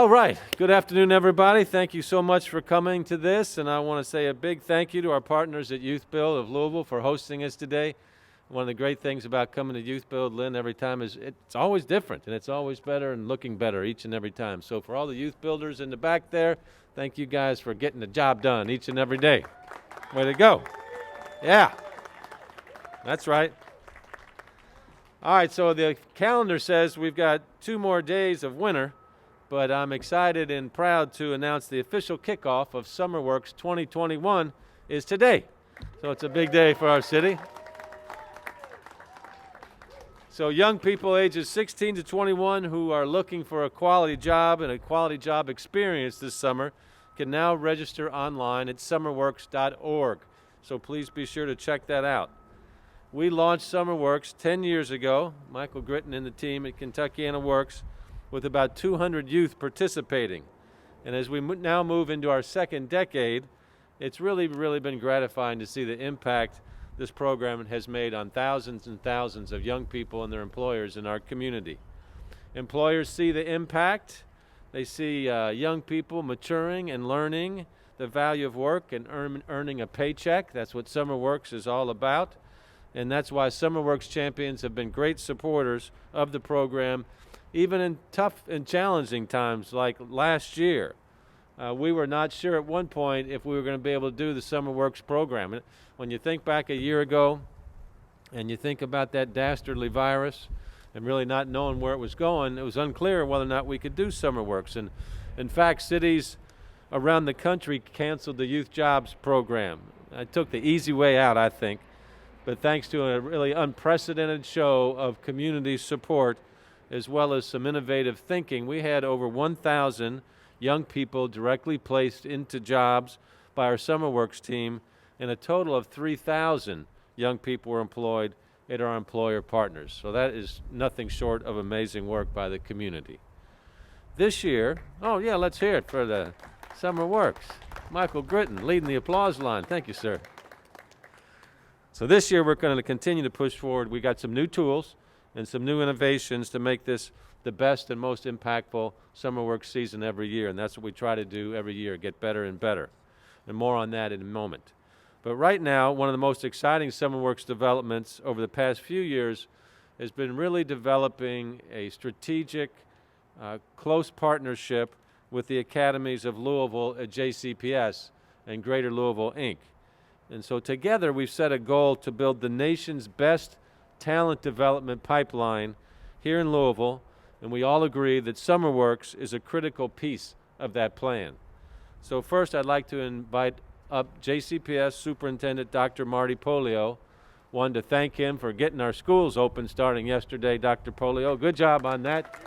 All right. Good afternoon, everybody. Thank you so much for coming to this, and I want to say a big thank you to our partners at Youth Build of Louisville for hosting us today. One of the great things about coming to Youth Build, Lynn, every time is it's always different, and it's always better and looking better each and every time. So for all the youth builders in the back there, thank you guys for getting the job done each and every day. Way to go. Yeah, that's right. All right, so the calendar says we've got 2 more days of winter, but I'm excited and proud to announce the official kickoff of SummerWorks 2021 is today. So it's a big day for our city. So young people ages 16 to 21 who are looking for a quality job and a quality job experience this summer can now register online at summerworks.org. So please be sure to check that out. We launched SummerWorks 10 years ago, Michael Gritton and the team at Kentuckiana Works, with about 200 youth participating. And as we now move into our second decade, it's really been gratifying to see the impact this program has made on thousands and thousands of young people and their employers in our community. Employers see the impact. They see young people maturing and learning the value of work and earning a paycheck. That's what SummerWorks is all about. And that's why SummerWorks champions have been great supporters of the program, even in tough and challenging times like last year. We were not sure at one point if we were going to be able to do the SummerWorks program. And when you think back a year ago and you think about that dastardly virus and really not knowing where it was going, it was unclear whether or not we could do SummerWorks. And in fact, cities around the country canceled the youth jobs program. I took the easy way out, I think. But thanks to a really unprecedented show of community support as well as some innovative thinking, we had over 1,000 young people directly placed into jobs by our SummerWorks team, and a total of 3,000 young people were employed at our employer partners. So that is nothing short of amazing work by the community. This year, let's hear it for the SummerWorks. Michael Gritton leading the applause line. Thank you, sir. So this year we're going to continue to push forward. We got some new tools and some new innovations to make this the best and most impactful SummerWorks season every year, and that's what we try to do every year, get better and better. And more on that in a moment. But right now, one of the most exciting SummerWorks developments over the past few years has been really developing a strategic, close partnership with the academies of Louisville at JCPS and Greater Louisville, Inc. And so together we've set a goal to build the nation's best talent development pipeline here in Louisville, and we all agree that SummerWorks is a critical piece of that plan. So first I'd like to invite up JCPS Superintendent Dr. Marty Polio. Wanted to thank him for getting our schools open starting yesterday, Dr. Polio. Good job on that.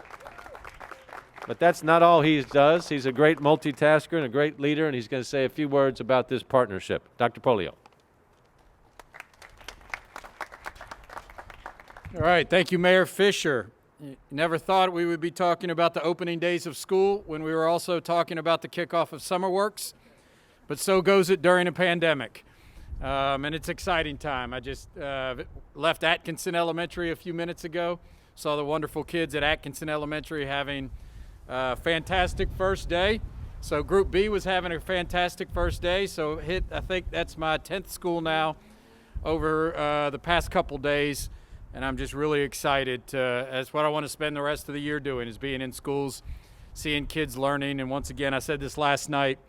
But that's not all he does. He's a great multitasker and a great leader, and he's going to say a few words about this partnership. Dr. Polio. All right, thank you, Mayor Fischer. Never thought we would be talking about the opening days of school when we were also talking about the kickoff of SummerWorks, but so goes it during a pandemic. And it's exciting time. I just left Atkinson Elementary a few minutes ago, saw the wonderful kids at Atkinson Elementary having a fantastic first day. So Group B was having a fantastic first day, so I think that's my 10th school now over the past couple days. And I'm just really excited. That's what I want to spend the rest of the year doing, is being in schools, seeing kids learning. And once again, I said this last night,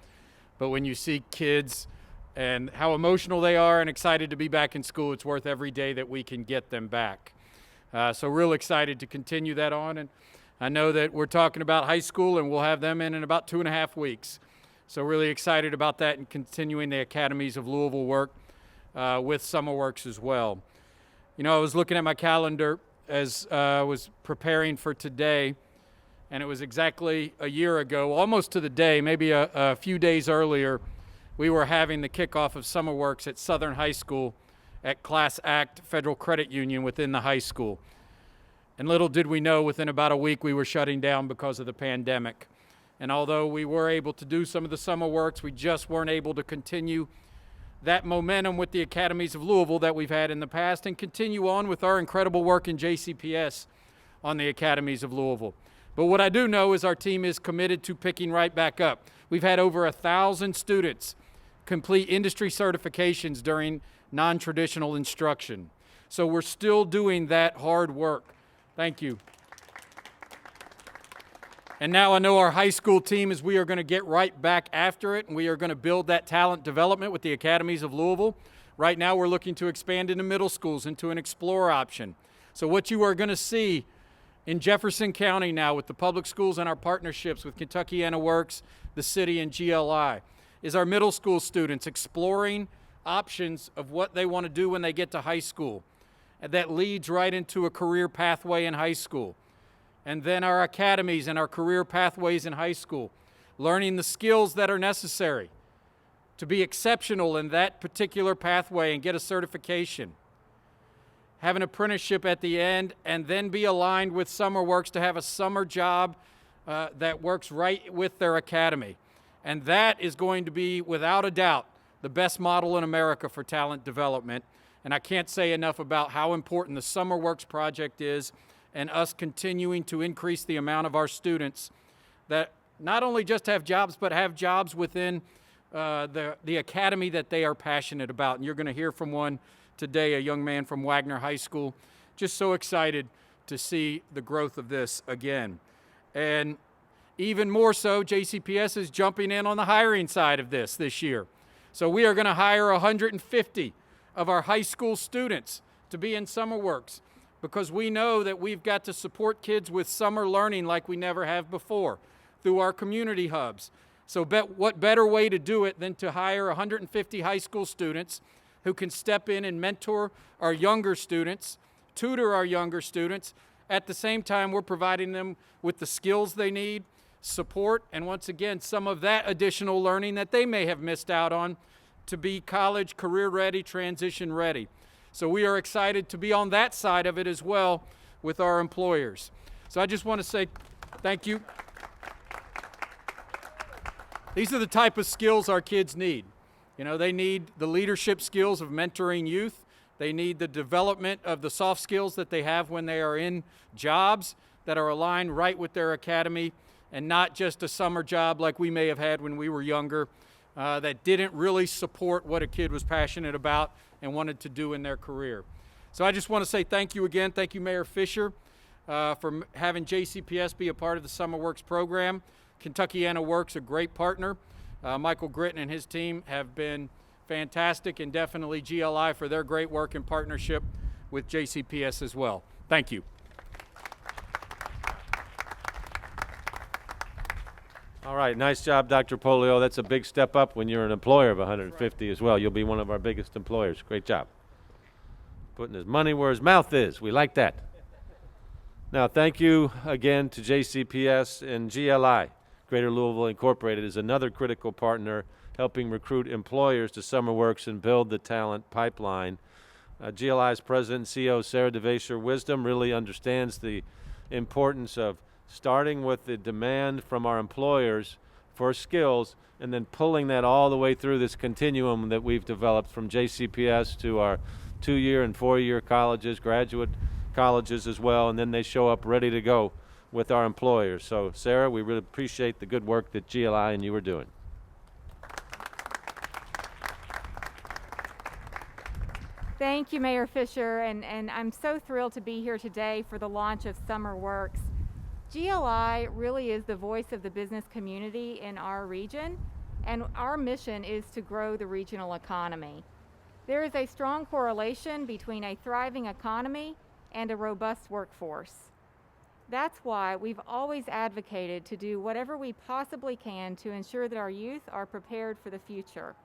but when you see kids and how emotional they are and excited to be back in school, it's worth every day that we can get them back. So real excited to continue that on. And I know that we're talking about high school, and we'll have them in about 2.5 weeks. So really excited about that and continuing the Academies of Louisville work with SummerWorks as well. You know, I was looking at my calendar as I was preparing for today, and it was exactly a year ago, almost to the day, maybe a few days earlier, we were having the kickoff of SummerWorks at Southern High School at Class Act Federal Credit Union within the high school. And little did we know, within about a week we were shutting down because of the pandemic. And although we were able to do some of the SummerWorks, we just weren't able to continue that momentum with the Academies of Louisville that we've had in the past and continue on with our incredible work in JCPS on the Academies of Louisville. But what I do know is our team is committed to picking right back up. We've had over 1,000 students complete industry certifications during non-traditional instruction. So we're still doing that hard work. Thank you. And now I know our high school team is we are going to get right back after it, and we are going to build that talent development with the academies of Louisville. Right now we're looking to expand into middle schools, into an Explore option. So what you are going to see in Jefferson County now with the public schools and our partnerships with Kentuckiana Works, the city, and GLI is our middle school students exploring options of what they want to do when they get to high school. And that leads right into a career pathway in high school. And then our academies and our career pathways in high school, learning the skills that are necessary to be exceptional in that particular pathway and get a certification. Have an apprenticeship at the end, and then be aligned with SummerWorks to have a summer job that works right with their academy. And that is going to be, without a doubt, the best model in America for talent development. And I can't say enough about how important the SummerWorks project is, and us continuing to increase the amount of our students that not only just have jobs, but have jobs within the academy that they are passionate about. And you're going to hear from one today, a young man from Wagner High School. Just so excited to see the growth of this again. And even more so, JCPS is jumping in on the hiring side of this year. So we are going to hire 150 of our high school students to be in SummerWorks, because we know that we've got to support kids with summer learning like we never have before through our community hubs. So what better way to do it than to hire 150 high school students who can step in and mentor our younger students, tutor our younger students. At the same time, we're providing them with the skills they need, support, and once again, some of that additional learning that they may have missed out on to be college, career ready, transition ready. So we are excited to be on that side of it as well with our employers. So I just want to say thank you. These are the type of skills our kids need. You know, they need the leadership skills of mentoring youth. They need the development of the soft skills that they have when they are in jobs that are aligned right with their academy, and not just a summer job like we may have had when we were younger that didn't really support what a kid was passionate about and wanted to do in their career. So I just want to say thank you again. Thank you, Mayor Fischer, for having JCPS be a part of the SummerWorks program. Kentuckiana Works, a great partner. Michael Gritton and his team have been fantastic, and definitely GLI for their great work in partnership with JCPS as well. Thank you. All right, nice job, Dr. Polio. That's a big step up when you're an employer of 150 as well. You'll be one of our biggest employers. Great job. Putting his money where his mouth is. We like that. Now, thank you again to JCPS and GLI. Greater Louisville Incorporated is another critical partner helping recruit employers to SummerWorks and build the talent pipeline. GLI's president and CEO, Sarah DeVasher Wisdom, really understands the importance of starting with the demand from our employers for skills and then pulling that all the way through this continuum that we've developed from JCPS to our 2-year and 4-year colleges, graduate colleges as well, and then they show up ready to go with our employers. So, Sarah, we really appreciate the good work that GLI and you are doing. Thank you, Mayor Fischer, and I'm so thrilled to be here today for the launch of SummerWorks. GLI really is the voice of the business community in our region, and our mission is to grow the regional economy. There is a strong correlation between a thriving economy and a robust workforce. That's why we've always advocated to do whatever we possibly can to ensure that our youth are prepared for the future,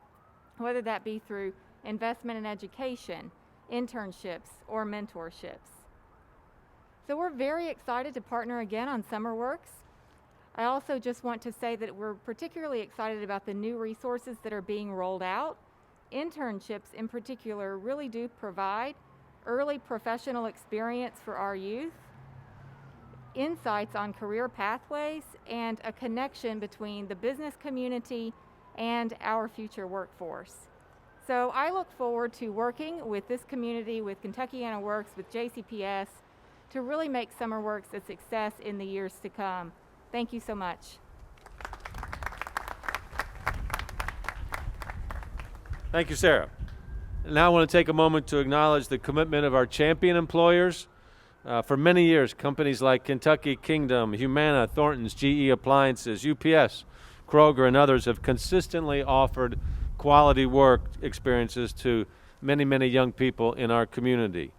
whether that be through investment in education, internships, or mentorships. So we're very excited to partner again on SummerWorks. I also just want to say that we're particularly excited about the new resources that are being rolled out. Internships in particular really do provide early professional experience for our youth, insights on career pathways, and a connection between the business community and our future workforce. So I look forward to working with this community, with Kentuckiana Works, with JCPS, to really make SummerWorks a success in the years to come. Thank you so much. Thank you, Sarah. Now I want to take a moment to acknowledge the commitment of our champion employers. For many years, companies like Kentucky Kingdom, Humana, Thornton's, GE Appliances, UPS, Kroger, and others have consistently offered quality work experiences to many, many young people in our community.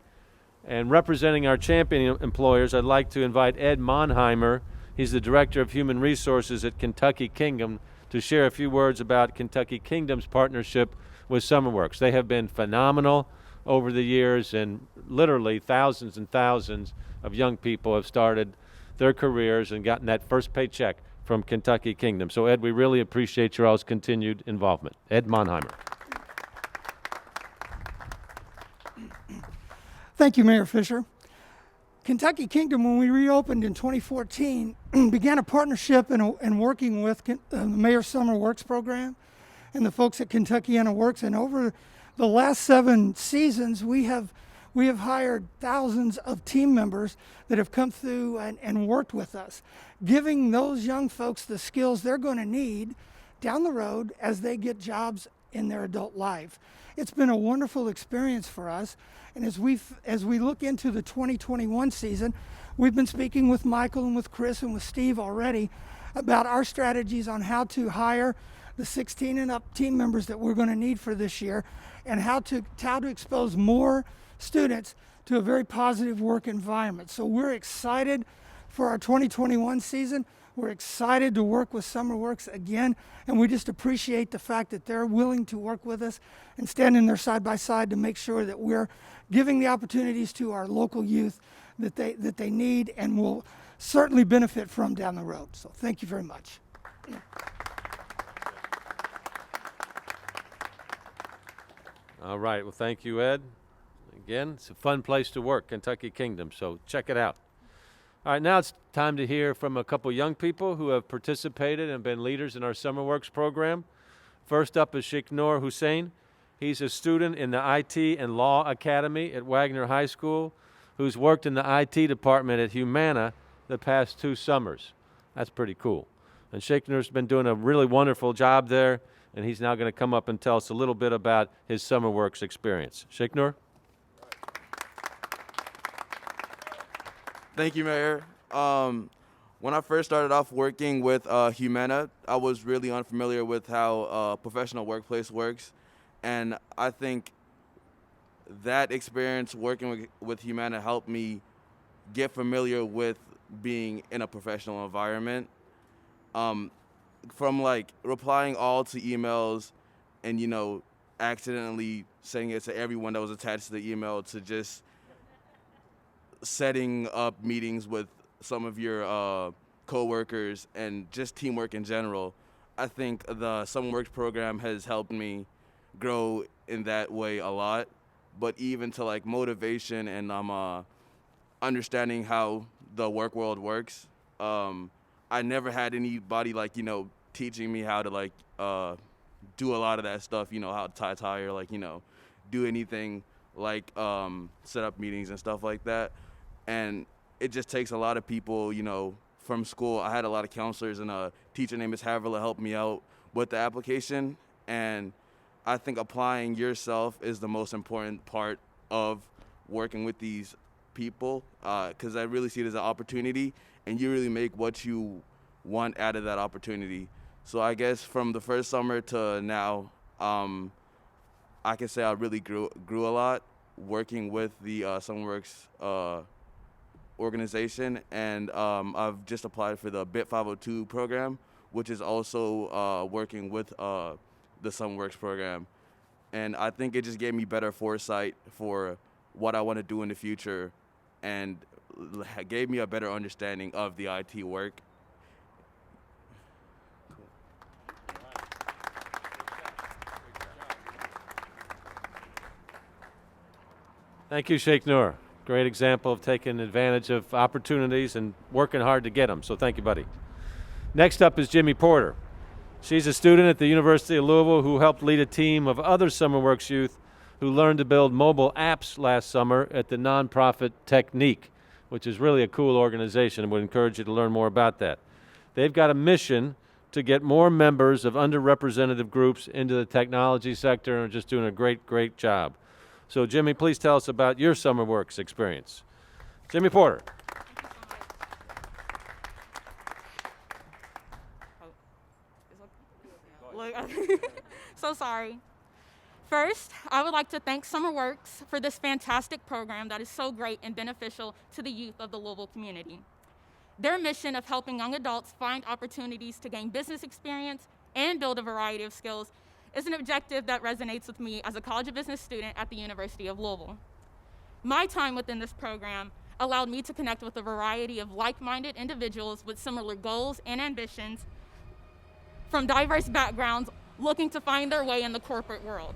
And representing our champion employers, I'd like to invite Ed Monheimer. He's the Director of Human Resources at Kentucky Kingdom, to share a few words about Kentucky Kingdom's partnership with SummerWorks. They have been phenomenal over the years, and literally thousands and thousands of young people have started their careers and gotten that first paycheck from Kentucky Kingdom. So Ed, we really appreciate your all's continued involvement. Ed Monheimer. Thank you, Mayor Fischer. Kentucky Kingdom, when we reopened in 2014, began a partnership and working with the Mayor SummerWorks program and the folks at Kentuckiana Works. And over the last 7 seasons, we have hired thousands of team members that have come through and worked with us, giving those young folks the skills they're going to need down the road as they get jobs in their adult life. It's been a wonderful experience for us. And as we look into the 2021 season, we've been speaking with Michael and with Chris and with Steve already about our strategies on how to hire the 16 and up team members that we're going to need for this year, and how to expose more students to a very positive work environment. So we're excited for our 2021 season. We're excited to work with SummerWorks again, and we just appreciate the fact that they're willing to work with us and standing there side by side to make sure that we're giving the opportunities to our local youth that they need and will certainly benefit from down the road. So thank you very much. All right, well, thank you, Ed. Again, it's a fun place to work, Kentucky Kingdom, so check it out. All right, now it's time to hear from a couple young people who have participated and been leaders in our SummerWorks program. First up is Sheikh Noor Hussein. He's a student in the IT and Law Academy at Wagner High School who's worked in the IT department at Humana the past 2 summers. That's pretty cool. And Sheikh Noor's been doing a really wonderful job there, and he's now going to come up and tell us a little bit about his SummerWorks experience. Sheikh Noor? Thank you, Mayor. When I first started off working with Humana, I was really unfamiliar with how a professional workplace works. And I think that experience working with Humana helped me get familiar with being in a professional environment. From like replying all to emails and, accidentally sending it to everyone that was attached to the email, to just setting up meetings with some of your coworkers and just teamwork in general. I think the SummerWorks program has helped me grow in that way a lot. But even to like motivation and understanding how the work world works, I never had anybody teaching me how to do a lot of that stuff, how to tie a tie or do anything set up meetings and stuff like that. And it just takes a lot of people, from school. I had a lot of counselors, and a teacher named Ms. Haverla helped me out with the application. And I think applying yourself is the most important part of working with these people, because I really see it as an opportunity, and you really make what you want out of that opportunity. So I guess from the first summer to now, I can say I really grew a lot working with the SummerWorks organization, and I've just applied for the BIT 502 program, which is also working with the SummerWorks program. And I think it just gave me better foresight for what I want to do in the future, and gave me a better understanding of the IT work. Thank you, Sheikh Noor. Great example of taking advantage of opportunities and working hard to get them. So thank you, buddy. Next up is Jimmy Porter. She's a student at the University of Louisville who helped lead a team of other SummerWorks youth who learned to build mobile apps last summer at the nonprofit Technique. which is really a cool organization, and would encourage you to learn more about that. They've got a mission to get more members of underrepresented groups into the technology sector and are just doing a great, great job. So Jimmy, please tell us about your SummerWorks experience. Jimmy Porter. So sorry. First, I would like to thank SummerWorks for this fantastic program that is so great and beneficial to the youth of the Louisville community. Their mission of helping young adults find opportunities to gain business experience and build a variety of skills is an objective that resonates with me as a College of Business student at the University of Louisville. My time within this program allowed me to connect with a variety of like-minded individuals with similar goals and ambitions from diverse backgrounds looking to find their way in the corporate world.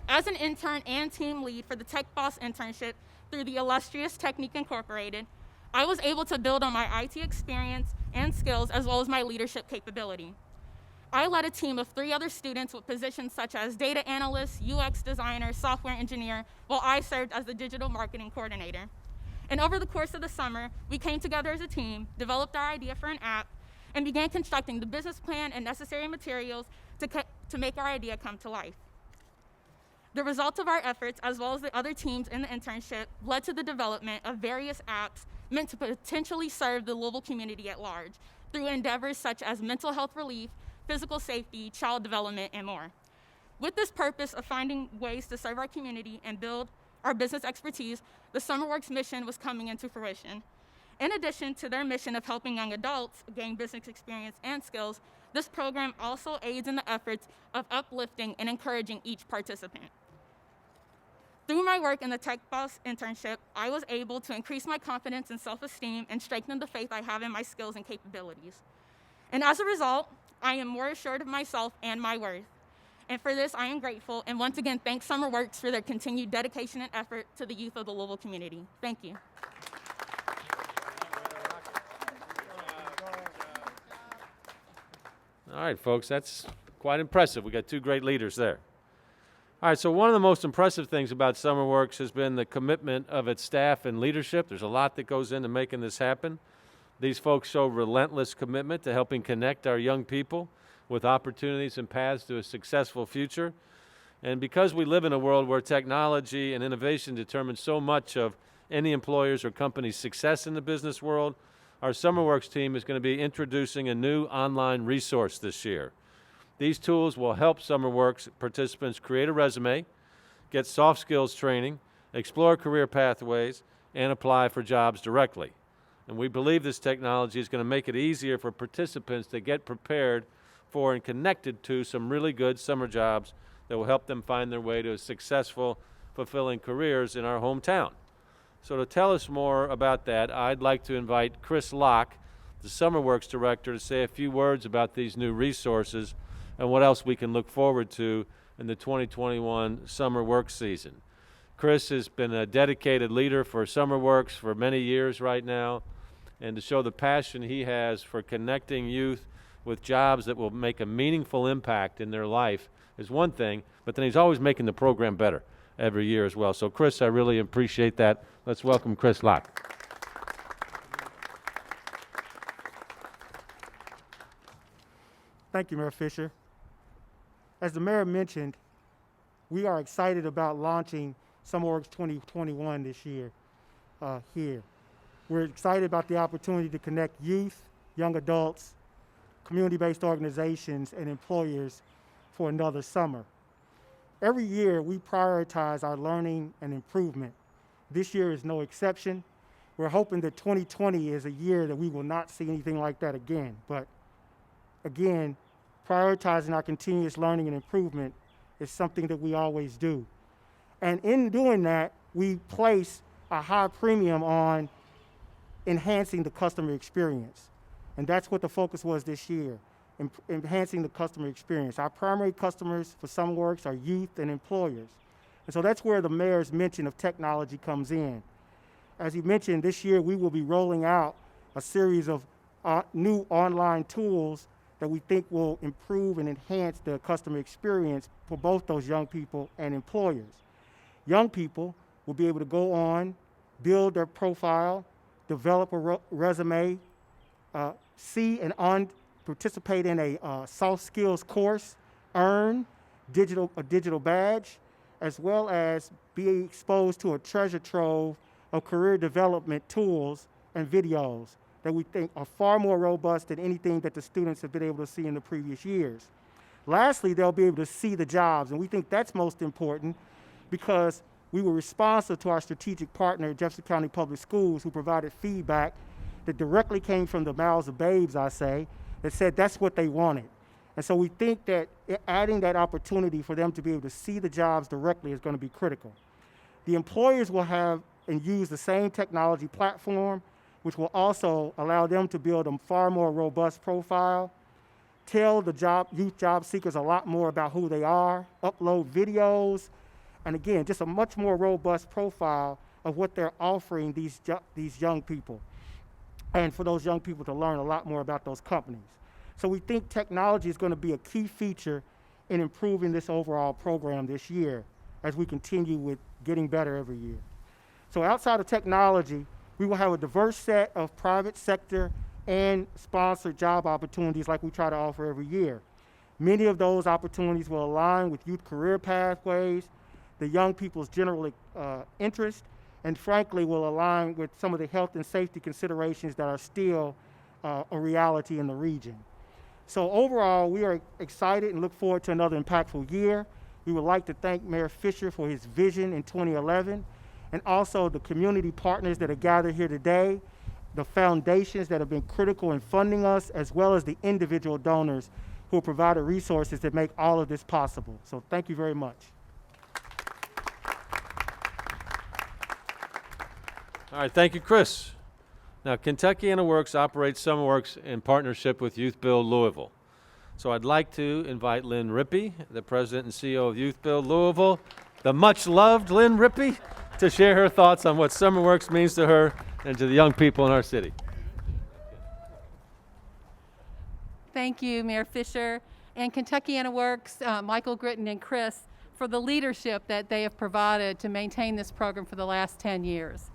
As an intern and team lead for the Tech Boss internship through the illustrious Technique Incorporated, I was able to build on my IT experience and skills as well as my leadership capability. I led a team of 3 other students with positions such as data analyst, UX designer, software engineer, while I served as the digital marketing coordinator. And over the course of the summer, we came together as a team, developed our idea for an app, and began constructing the business plan and necessary materials to make our idea come to life. The results of our efforts, as well as the other teams in the internship, led to the development of various apps meant to potentially serve the Louisville community at large through endeavors such as mental health relief, physical safety, child development, and more. With this purpose of finding ways to serve our community and build our business expertise, the SummerWorks mission was coming into fruition. In addition to their mission of helping young adults gain business experience and skills, this program also aids in the efforts of uplifting and encouraging each participant. Through my work in the Tech Boss internship, I was able to increase my confidence and self-esteem and strengthen the faith I have in my skills and capabilities. And as a result, I am more assured of myself and my worth. And for this, I am grateful, and once again, thank SummerWorks for their continued dedication and effort to the youth of the Louisville community. Thank you. All right, folks, that's quite impressive. We got 2 great leaders there. All right, so one of the most impressive things about SummerWorks has been the commitment of its staff and leadership. There's a lot that goes into making this happen. These folks show relentless commitment to helping connect our young people with opportunities and paths to a successful future. And because we live in a world where technology and innovation determine so much of any employer's or company's success in the business world, our SummerWorks team is going to be introducing a new online resource this year. These tools will help SummerWorks participants create a resume, get soft skills training, explore career pathways, and apply for jobs directly. And we believe this technology is going to make it easier for participants to get prepared for and connected to some really good summer jobs that will help them find their way to successful, fulfilling careers in our hometown. So to tell us more about that, I'd like to invite Chris Locke, the SummerWorks director, to say a few words about these new resources and what else we can look forward to in the 2021 SummerWorks season. Chris has been a dedicated leader for SummerWorks for many years right now, and to show the passion he has for connecting youth with jobs that will make a meaningful impact in their life is one thing, but then he's always making the program better every year as well. So Chris, I really appreciate that. Let's welcome Chris Locke. Thank you, Mayor Fischer. As the mayor mentioned, we are excited about launching SummerWorks 2021 this year here. We're excited about the opportunity to connect youth, young adults, community-based organizations, and employers for another summer. Every year, we prioritize our learning and improvement. This year is no exception. We're hoping that 2020 is a year that we will not see anything like that again. But again, prioritizing our continuous learning and improvement is something that we always do. And in doing that, we place a high premium on enhancing the customer experience. And that's what the focus was this year, enhancing the customer experience. Our primary customers for SummerWorks are youth and employers. And so that's where the mayor's mention of technology comes in. As he mentioned, this year we will be rolling out a series of new online tools that we think will improve and enhance the customer experience for both those young people and employers. Young people will be able to go on, build their profile, develop a resume, see and participate in a soft skills course, earn a digital badge, as well as be exposed to a treasure trove of career development tools and videos that we think are far more robust than anything that the students have been able to see in the previous years. Lastly, they'll be able to see the jobs, and we think that's most important because we were responsive to our strategic partner, Jefferson County Public Schools, who provided feedback that directly came from the mouths of babes, I say, that said that's what they wanted. And so we think that adding that opportunity for them to be able to see the jobs directly is going to be critical. The employers will have and use the same technology platform, which will also allow them to build a far more robust profile, tell the youth job seekers a lot more about who they are, upload videos, and again, just a much more robust profile of what they're offering these young people, and for those young people to learn a lot more about those companies. So we think technology is going to be a key feature in improving this overall program this year as we continue with getting better every year. So outside of technology, we will have a diverse set of private sector and sponsored job opportunities like we try to offer every year. Many of those opportunities will align with youth career pathways, the young people's general interest, and frankly will align with some of the health and safety considerations that are still a reality in the region. So overall, we are excited and look forward to another impactful year. We would like to thank Mayor Fischer for his vision in 2011, and also the community partners that are gathered here today, the foundations that have been critical in funding us, as well as the individual donors who have provided resources that make all of this possible. So thank you very much. All right, thank you, Chris. Now, Kentuckiana Works operates SummerWorks in partnership with Youth Build Louisville. So I'd like to invite Lynn Rippey, the president and CEO of Youth Build Louisville, the much-loved Lynn Rippey, to share her thoughts on what SummerWorks means to her and to the young people in our city. Thank you, Mayor Fischer, and Kentuckiana Works, Michael Gritton and Chris, for the leadership that they have provided to maintain this program for the last 10 years.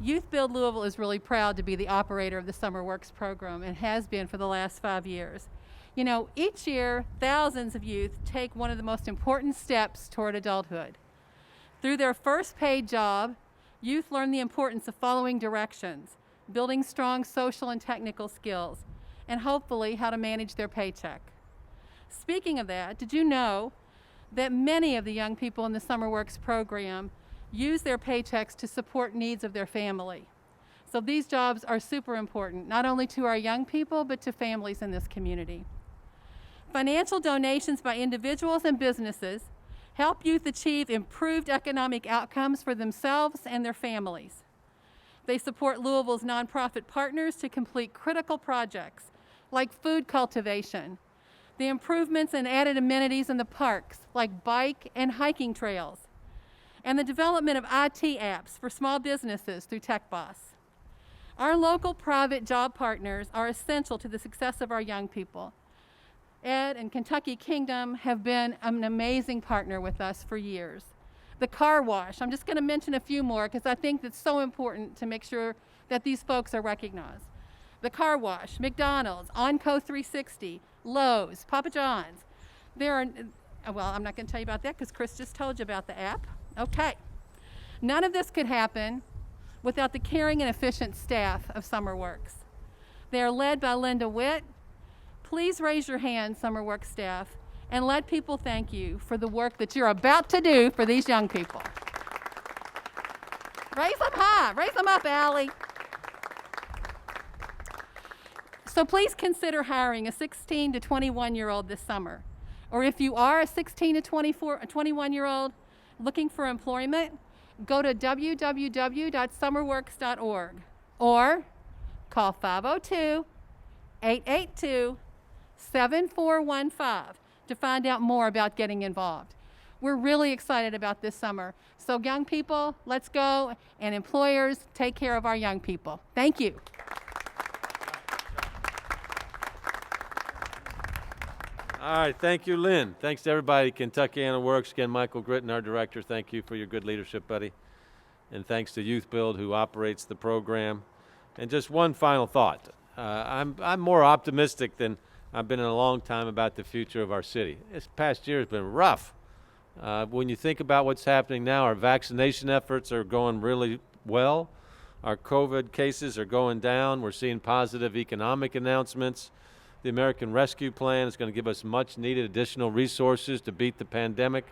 Youth Build Louisville is really proud to be the operator of the SummerWorks program and has been for the last 5 years. You know, each year, thousands of youth take one of the most important steps toward adulthood. Through their first paid job, youth learn the importance of following directions, building strong social and technical skills, and hopefully how to manage their paycheck. Speaking of that, did you know that many of the young people in the SummerWorks program use their paychecks to support needs of their family? So these jobs are super important, not only to our young people, but to families in this community. Financial donations by individuals and businesses help youth achieve improved economic outcomes for themselves and their families. They support Louisville's nonprofit partners to complete critical projects like food cultivation, the improvements and added amenities in the parks like bike and hiking trails, and the development of IT apps for small businesses through TechBoss. Our local private job partners are essential to the success of our young people. Ed and Kentucky Kingdom have been an amazing partner with us for years. The car wash, I'm just going to mention a few more because I think that's so important to make sure that these folks are recognized. The car wash, McDonald's, Onco 360, Lowe's, Papa John's. There are, well, I'm not going to tell you about that because Chris just told you about the app. Okay. None of this could happen without the caring and efficient staff of SummerWorks. They are led by Linda Witt. Please raise your hand, SummerWorks staff, and let people thank you for the work that you're about to do for these young people. Raise them high. Raise them up, Allie. So please consider hiring a 16 to 21-year-old this summer. Or if you are a 16 to 21-year-old looking for employment, go to www.summerworks.org or call 502-882-7415 to find out more about getting involved. We're really excited about this summer. So young people, let's go, and employers, take care of our young people. Thank you. All right, thank you, Lynn. Thanks to everybody, Kentuckiana Works. Again, Michael Gritton, our director, thank you for your good leadership, buddy. and thanks to Youth Build, who operates the program. And just one final thought. I'm more optimistic than I've been in a long time about the future of our city. This past year has been rough. When you think about what's happening now, our vaccination efforts are going really well. Our COVID cases are going down. We're seeing positive economic announcements. The American Rescue Plan is going to give us much needed additional resources to beat the pandemic,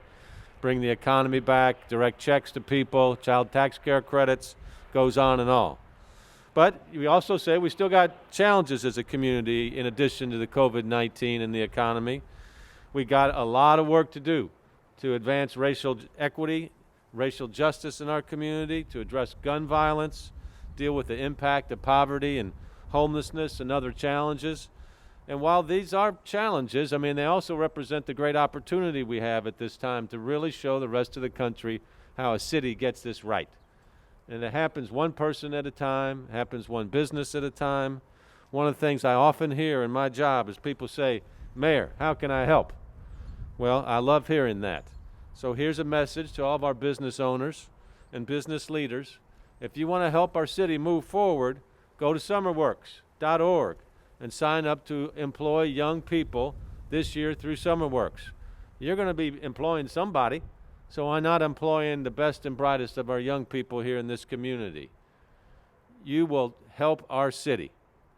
bring the economy back, direct checks to people, child tax care credits, goes on and all. But we also say we still got challenges as a community in addition to the COVID-19 and the economy. We got a lot of work to do to advance racial equity, racial justice in our community, to address gun violence, deal with the impact of poverty and homelessness and other challenges. And while these are challenges, I mean, they also represent the great opportunity we have at this time to really show the rest of the country how a city gets this right. And it happens one person at a time, happens one business at a time. One of the things I often hear in my job is people say, "Mayor, how can I help?" Well, I love hearing that. So here's a message to all of our business owners and business leaders. If you want to help our city move forward, go to SummerWorks.org and sign up to employ young people this year through SummerWorks. You're going to be employing somebody, so why not employing the best and brightest of our young people here in this community? You will help our city,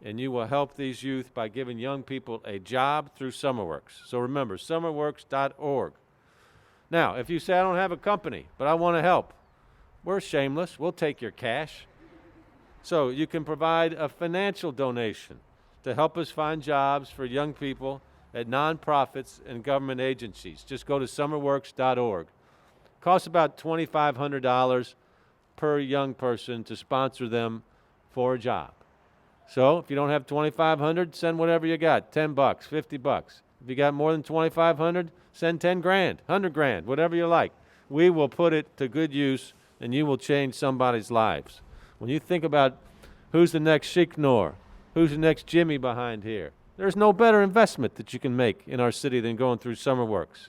and you will help these youth by giving young people a job through SummerWorks. So remember, SummerWorks.org. Now, if you say, "I don't have a company, but I want to help," we're shameless. We'll take your cash. So you can provide a financial donation to help us find jobs for young people at nonprofits and government agencies. Just go to SummerWorks.org. Costs about $2,500 per young person to sponsor them for a job. So if you don't have $2,500, send whatever you got, $10, $50. If you got more than $2,500, send 10 grand, 100 grand, whatever you like. We will put it to good use, and you will change somebody's lives. When you think about who's the next Sheikh Noor, who's the next Jimmy behind here, there's no better investment that you can make in our city than going through SummerWorks.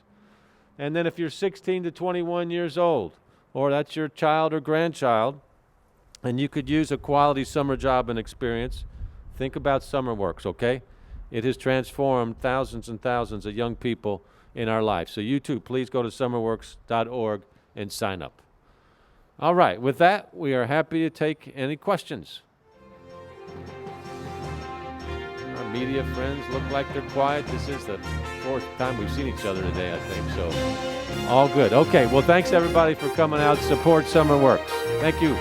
And then if you're 16 to 21 years old, or that's your child or grandchild, and you could use a quality summer job and experience, think about SummerWorks, okay? It has transformed thousands and thousands of young people in our life. So you too, please go to SummerWorks.org and sign up. All right, with that, we are happy to take any questions. Our media friends look like they're quiet. This is the fourth time we've seen each other today, I think, so all good. Okay, well, thanks everybody for coming out. Support SummerWorks. Thank you.